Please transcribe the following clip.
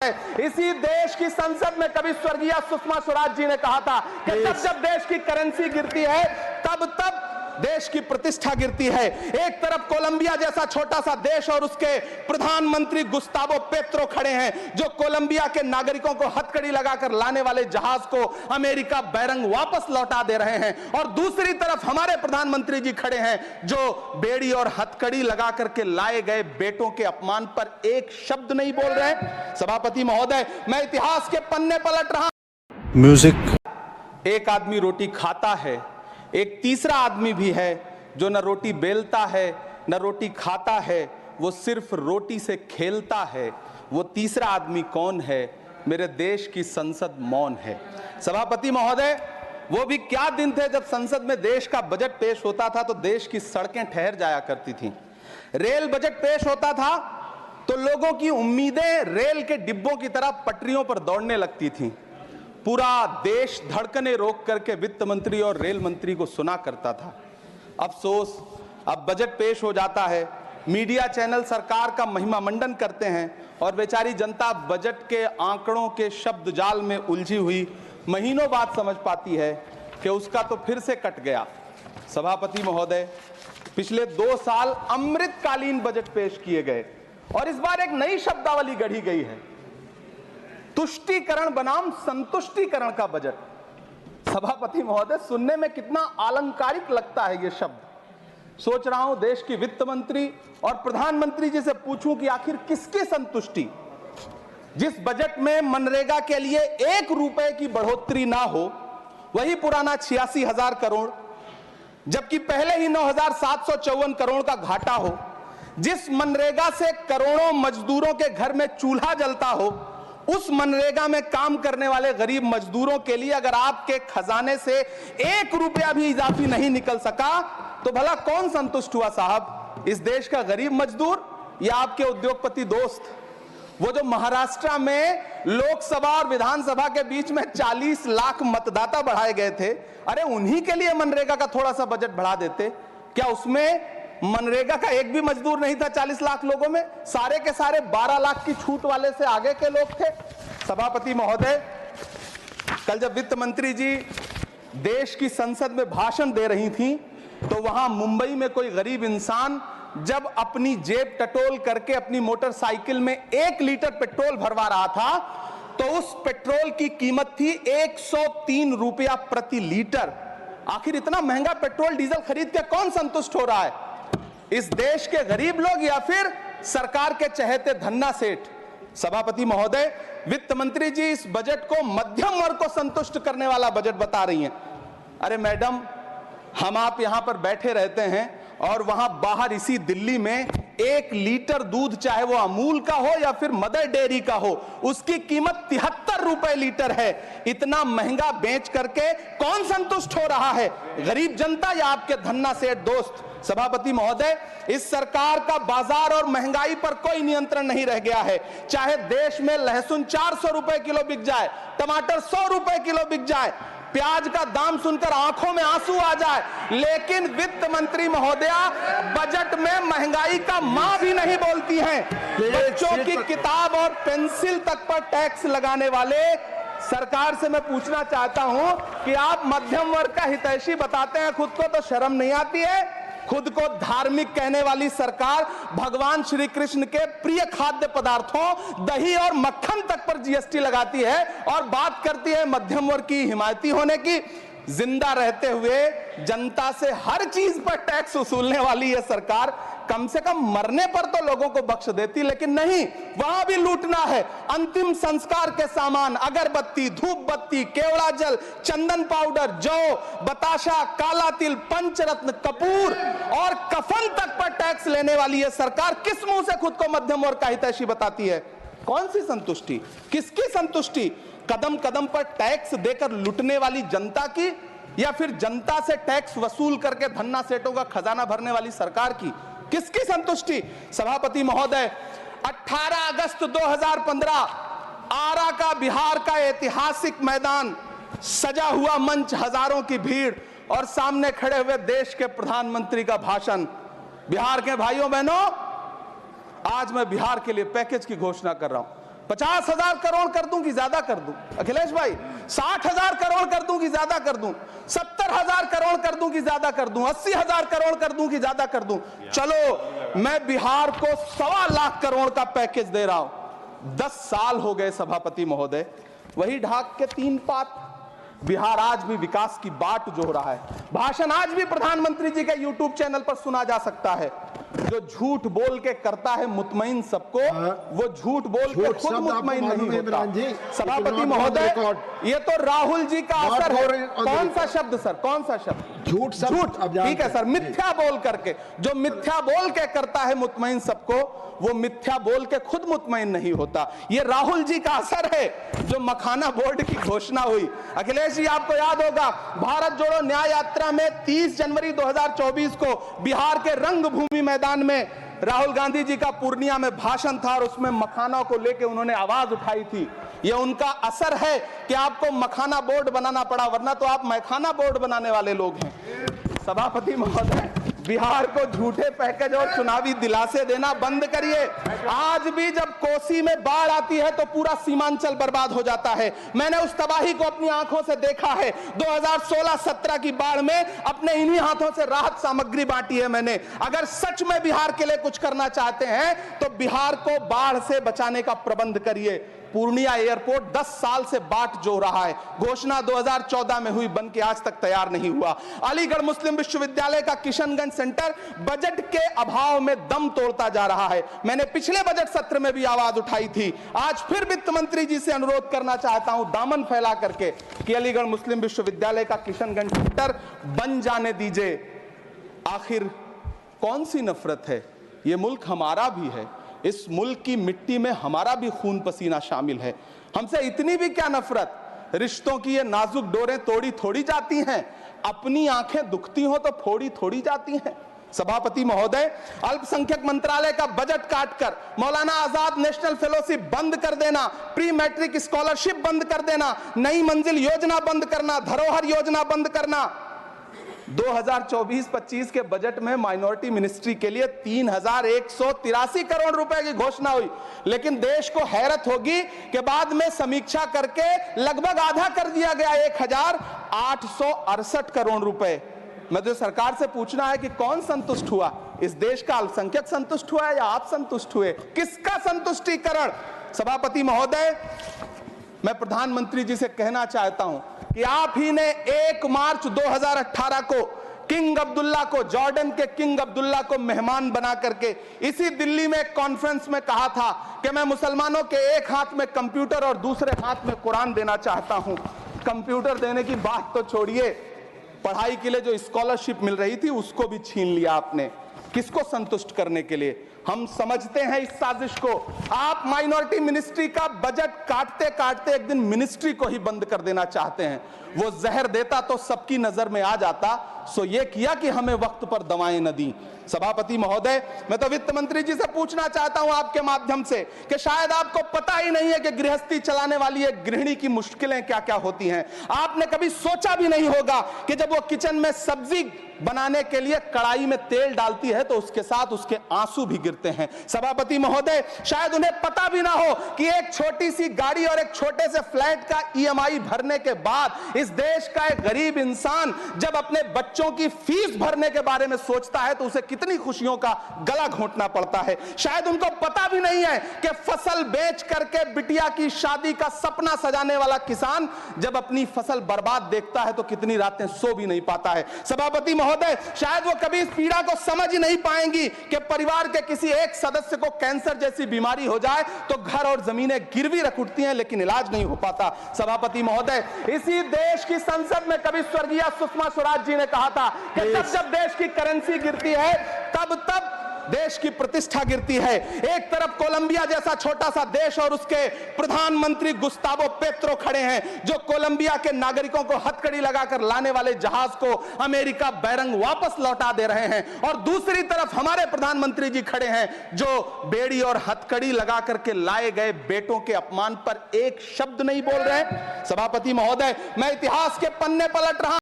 है। इसी देश की संसद में कभी स्वर्गीय सुषमा स्वराज जी ने कहा था कि जब देश की करेंसी गिरती है तब देश की प्रतिष्ठा गिरती है। एक तरफ कोलंबिया जैसा छोटा सा देश और उसके प्रधानमंत्री गुस्तावो पेत्रो खड़े हैं जो कोलंबिया के नागरिकों को हथकड़ी लगाकर लाने वाले जहाज को अमेरिका बैरंग वापस लौटा दे रहे हैं, और दूसरी तरफ हमारे प्रधानमंत्री जी खड़े हैं जो बेड़ी और हथकड़ी लगा करके लाए गए बेटों के अपमान पर एक शब्द नहीं बोल रहे। सभापति महोदय, मैं इतिहास के पन्ने पलट रहा। म्यूजिक। एक आदमी रोटी खाता है, एक तीसरा आदमी भी है जो न रोटी बेलता है न रोटी खाता है, वो सिर्फ रोटी से खेलता है। वो तीसरा आदमी कौन है? मेरे देश की संसद मौन है। सभापति महोदय, वो भी क्या दिन थे जब संसद में देश का बजट पेश होता था तो देश की सड़कें ठहर जाया करती थीं। रेल बजट पेश होता था तो लोगों की उम्मीदें रेल के डिब्बों की तरह पटरियों पर दौड़ने लगती थीं। पूरा देश धड़कने रोक करके वित्त मंत्री और रेल मंत्री को सुना करता था। अफसोस, अब बजट पेश हो जाता है, मीडिया चैनल सरकार का महिमा मंडन करते हैं और बेचारी जनता बजट के आंकड़ों के शब्द जाल में उलझी हुई महीनों बाद समझ पाती है कि उसका तो फिर से कट गया। सभापति महोदय, पिछले 2 साल अमृतकालीन बजट पेश किए गए और इस बार एक नई शब्दावली गढ़ी गई है, तुष्टीकरण बनाम संतुष्टीकरण का बजट। सभापति महोदय, सुनने में कितना अलंकारिक लगता है ये शब्द। सोच रहा हूं देश की वित्त मंत्री और प्रधानमंत्री जी से पूछूं कि आखिर किसकी संतुष्टि? जिस बजट में मनरेगा के लिए 1 रुपए की बढ़ोतरी ना हो, वही पुराना 86,000 करोड़, जबकि पहले ही 9,754 करोड़ का घाटा हो, जिस मनरेगा से करोड़ों मजदूरों के घर में चूल्हा जलता हो, उस मनरेगा में काम करने वाले गरीब मजदूरों के लिए अगर आपके खजाने से 1 रुपया भी इजाफी नहीं निकल सका तो भला कौन संतुष्ट हुआ साहब? इस देश का गरीब मजदूर या आपके उद्योगपति दोस्त? वो जो महाराष्ट्र में लोकसभा और विधानसभा के बीच में 40 लाख मतदाता बढ़ाए गए थे, अरे उन्हीं के लिए मनरेगा का थोड़ा सा बजट बढ़ा देते। क्या उसमें मनरेगा का एक भी मजदूर नहीं था? 40 लाख लोगों में सारे के सारे 12 लाख की छूट वाले से आगे के लोग थे। सभापति महोदय, कल जब वित्त मंत्री जी देश की संसद में भाषण दे रही थी तो वहां मुंबई में कोई गरीब इंसान जब अपनी जेब टटोल करके अपनी मोटरसाइकिल में 1 लीटर पेट्रोल भरवा रहा था तो उस पेट्रोल की कीमत थी 103 रुपया प्रति लीटर। आखिर इतना महंगा पेट्रोल डीजल खरीद के कौन संतुष्ट हो रहा है? इस देश के गरीब लोग या फिर सरकार के चहेते धन्ना सेठ? सभापति महोदय, वित्त मंत्री जी इस बजट को मध्यम वर्ग को संतुष्ट करने वाला बजट बता रही हैं। अरे मैडम, हम आप यहां पर बैठे रहते हैं और वहां बाहर इसी दिल्ली में 1 लीटर दूध, चाहे वो अमूल का हो या फिर मदर डेयरी का हो, उसकी कीमत 73 रुपए लीटर है। इतना महंगा बेच करके कौन संतुष्ट हो रहा है? गरीब जनता या आपके धन्ना सेठ दोस्त? सभापति महोदय, इस सरकार का बाजार और महंगाई पर कोई नियंत्रण नहीं रह गया है। चाहे देश में लहसुन 400 रुपए किलो बिक जाए, टमाटर 100 रुपए किलो बिक जाए, प्याज का दाम सुनकर आंखों में आंसू आ जाए, लेकिन वित्त मंत्री महोदया बजट में महंगाई का मां भी नहीं बोलती हैं। बच्चों की किताब और पेंसिल तक पर टैक्स लगाने वाले सरकार से मैं पूछना चाहता हूं कि आप मध्यम वर्ग का हितैषी बताते हैं खुद को, तो शर्म नहीं आती है? खुद को धार्मिक कहने वाली सरकार भगवान श्री कृष्ण के प्रिय खाद्य पदार्थों दही और मक्खन तक पर जीएसटी लगाती है और बात करती है मध्यम वर्ग की हिमायती होने की। जिंदा रहते हुए जनता से हर चीज पर टैक्स वसूलने वाली यह सरकार कम से कम मरने पर तो लोगों को बख्श देती, लेकिन नहीं, वहां भी लूटना है। अंतिम संस्कार के सामान, अगरबत्ती, धूप बत्ती, केवड़ा जल, चंदन पाउडर, जौ, बताशा, काला तिल, पंचरत्न, कपूर और कफन तक पर टैक्स लेने वाली यह सरकार किस मुंह से खुद को मध्यम वर्ग का हितैषी बताती है? कौन सी संतुष्टि? किसकी संतुष्टि? कदम कदम पर टैक्स देकर लुटने वाली जनता की, या फिर जनता से टैक्स वसूल करके धन्ना सेठों का खजाना भरने वाली सरकार की? किसकी संतुष्टि? सभापति महोदय, 18 अगस्त 2015 आरा का बिहार का ऐतिहासिक मैदान, सजा हुआ मंच, हजारों की भीड़ और सामने खड़े हुए देश के प्रधानमंत्री का भाषण। बिहार के भाइयों बहनों, आज मैं बिहार के लिए पैकेज की घोषणा कर रहा हूं। 50,000 करोड़ कर दूं कि ज्यादा कर दूं? अखिलेश भाई 60,000 करोड़ कर दूं कि ज्यादा कर दूं? 70,000 करोड़ कर दूं कि ज्यादा कर दूं? 80,000 करोड़ कर दूं कि ज्यादा कर दूं? चलो मैं बिहार को 1.25 लाख करोड़ का पैकेज दे रहा हूं। 10 साल हो गए सभापति महोदय, वही ढाक के 3 पात। बिहार आज भी विकास की बाट जो रहा है, भाषण आज भी प्रधानमंत्री जी के यूट्यूब चैनल पर सुना जा सकता है। जो झूठ बोल के करता है मुतमईन सबको, वो झूठ बोल के खुद मुतमईन नहीं होता। सभापति महोदय, ये तो राहुल जी का असर है। कौन सा शब्द सर, कौन सा शब्द? झूठ। ठीक है सर, मिथ्या बोल करके, जो मिथ्या बोल के करता है मुतमईन सबको, वो मिथ्या बोल के खुद मुतमईन नहीं होता। ये राहुल जी का असर है। जो मखाना बोर्ड की घोषणा हुई, अखिलेश जी आपको याद होगा, भारत जोड़ो न्याय यात्रा में 30 जनवरी 2024 को बिहार के रंगभूमि मैदान में राहुल गांधी जी का पूर्णिया में भाषण था और उसमें मखाना को लेकर उन्होंने आवाज उठाई थी। ये उनका असर है कि आपको मखाना बोर्ड बनाना पड़ा, वरना तो आप मैखाना बोर्ड बनाने वाले लोग हैं। सभापति महोदय, बिहार को झूठे पैकेज और चुनावी दिलासे देना बंद करिए। आज भी जब कोसी में बाढ़ आती है तो पूरा सीमांचल बर्बाद हो जाता है। मैंने उस तबाही को अपनी आंखों से देखा है। 2016-17 की बाढ़ में अपने इन्हीं हाथों से राहत सामग्री बांटी है मैंने। अगर सच में बिहार के लिए कुछ करना चाहते हैं तो बिहार को बाढ़ से बचाने का प्रबंध करिए। पूर्णिया एयरपोर्ट 10 साल से बाट जो रहा है, घोषणा 2014 में हुई, बन के आज तक तैयार नहीं हुआ। अलीगढ़ मुस्लिम विश्वविद्यालय का किशनगंज सेंटर बजट के अभाव में दम तोड़ता जा रहा है। मैंने पिछले बजट सत्र में भी आवाज उठाई थी। आज फिर वित्त मंत्री जी से अनुरोध करना चाहता हूं, दामन फैला करके, कि अलीगढ़ मुस्लिम विश्वविद्यालय का किशनगंज सेंटर बन जाने दीजिए। आखिर कौन सी नफरत है? ये मुल्क हमारा भी है, इस मुल्क की मिट्टी में हमारा भी खून पसीना शामिल है। हमसे इतनी भी क्या नफरत? रिश्तों की ये नाजुक डोरें तोड़ी थोड़ी जाती हैं, अपनी आंखें दुखती हो तो फोड़ी थोड़ी जाती हैं। सभापति महोदय, अल्पसंख्यक मंत्रालय का बजट काटकर मौलाना आजाद नेशनल फेलोशिप बंद कर देना, प्री मैट्रिक स्कॉलरशिप बंद कर देना, नई मंजिल योजना बंद करना, धरोहर योजना बंद करना। 2024-25 के बजट में माइनॉरिटी मिनिस्ट्री के लिए 3,183 करोड़ रुपए की घोषणा हुई, लेकिन देश को हैरत होगी कि बाद में समीक्षा करके लगभग आधा कर दिया गया, 1,868 करोड़ रुपए। मैं तो सरकार से पूछना है कि कौन संतुष्ट हुआ? इस देश का अल्पसंख्यक संतुष्ट हुआ या आप संतुष्ट हुए? किसका संतुष्टिकरण? सभापति महोदय, मैं प्रधानमंत्री जी से कहना चाहता हूं कि आप ही ने 1 मार्च 2018 को किंग अब्दुल्ला को, जॉर्डन के किंग अब्दुल्ला को मेहमान बना करके इसी दिल्ली में एक कॉन्फ्रेंस में कहा था कि मैं मुसलमानों के एक हाथ में कंप्यूटर और दूसरे हाथ में कुरान देना चाहता हूं। कंप्यूटर देने की बात तो छोड़िए, पढ़ाई के लिए जो स्कॉलरशिप मिल रही थी उसको भी छीन लिया आपने। किसको संतुष्ट करने के लिए? हम समझते हैं इस साजिश को। आप माइनॉरिटी मिनिस्ट्री का बजट काटते काटते एक दिन मिनिस्ट्री को ही बंद कर देना चाहते हैं। वो जहर देता तो सबकी नजर में आ जाता, सो ये किया कि हमें वक्त पर दवाएं न दी। सभापति महोदय, मैं तो वित्त मंत्री जी से पूछना चाहता हूं आपके माध्यम से कि शायद आपको पता ही नहीं है कि गृहस्थी चलाने वाली एक गृहिणी की मुश्किलें क्या क्या होती हैं। आपने कभी सोचा भी नहीं होगा कि जब वो किचन में सब्जी बनाने के लिए कढ़ाई में तेल डालती है तो उसके साथ उसके आंसू भी गिरते हैं। सभापति महोदय, शायद उन्हें पता भी ना हो कि एक छोटी सी गाड़ी और एक छोटे से फ्लैट का EMI भरने के बाद इस देश का एक गरीब इंसान जब अपने बच्चों की फीस भरने के बारे में सोचता है तो उसे कितनी खुशियों का गला घोंटना पड़ता है। शायद उनको पता भी नहीं है कि फसल बेच करके बिटिया की शादी का सपना सजाने वाला किसान जब अपनी फसल बर्बाद देखता है तो कितनी रातें सो भी नहीं पाता है। सभापति महोदय, शायद वो कभी इस पीड़ा को समझ ही नहीं पाएंगी कि परिवार के किसी एक सदस्य को कैंसर जैसी बीमारी हो जाए तो घर और जमीनें गिरवी रख उठती हैं, लेकिन इलाज नहीं हो पाता। सभापति महोदय, इसी देश की संसद में कभी स्वर्गीय सुषमा स्वराज जी ने कहा था कि जब देश की करेंसी गिरती है तब देश की प्रतिष्ठा गिरती है। एक तरफ कोलंबिया जैसा छोटा सा देश और उसके प्रधानमंत्री गुस्तावो पेत्रो खड़े हैं जो कोलंबिया के नागरिकों को हथकड़ी लगाकर लाने वाले जहाज को अमेरिका बैरंग वापस लौटा दे रहे हैं, और दूसरी तरफ हमारे प्रधानमंत्री जी खड़े हैं जो बेड़ी और हथकड़ी लगा करके लाए गए बेटों के अपमान पर एक शब्द नहीं बोल रहे। सभापति महोदय, मैं इतिहास के पन्ने पलट रहा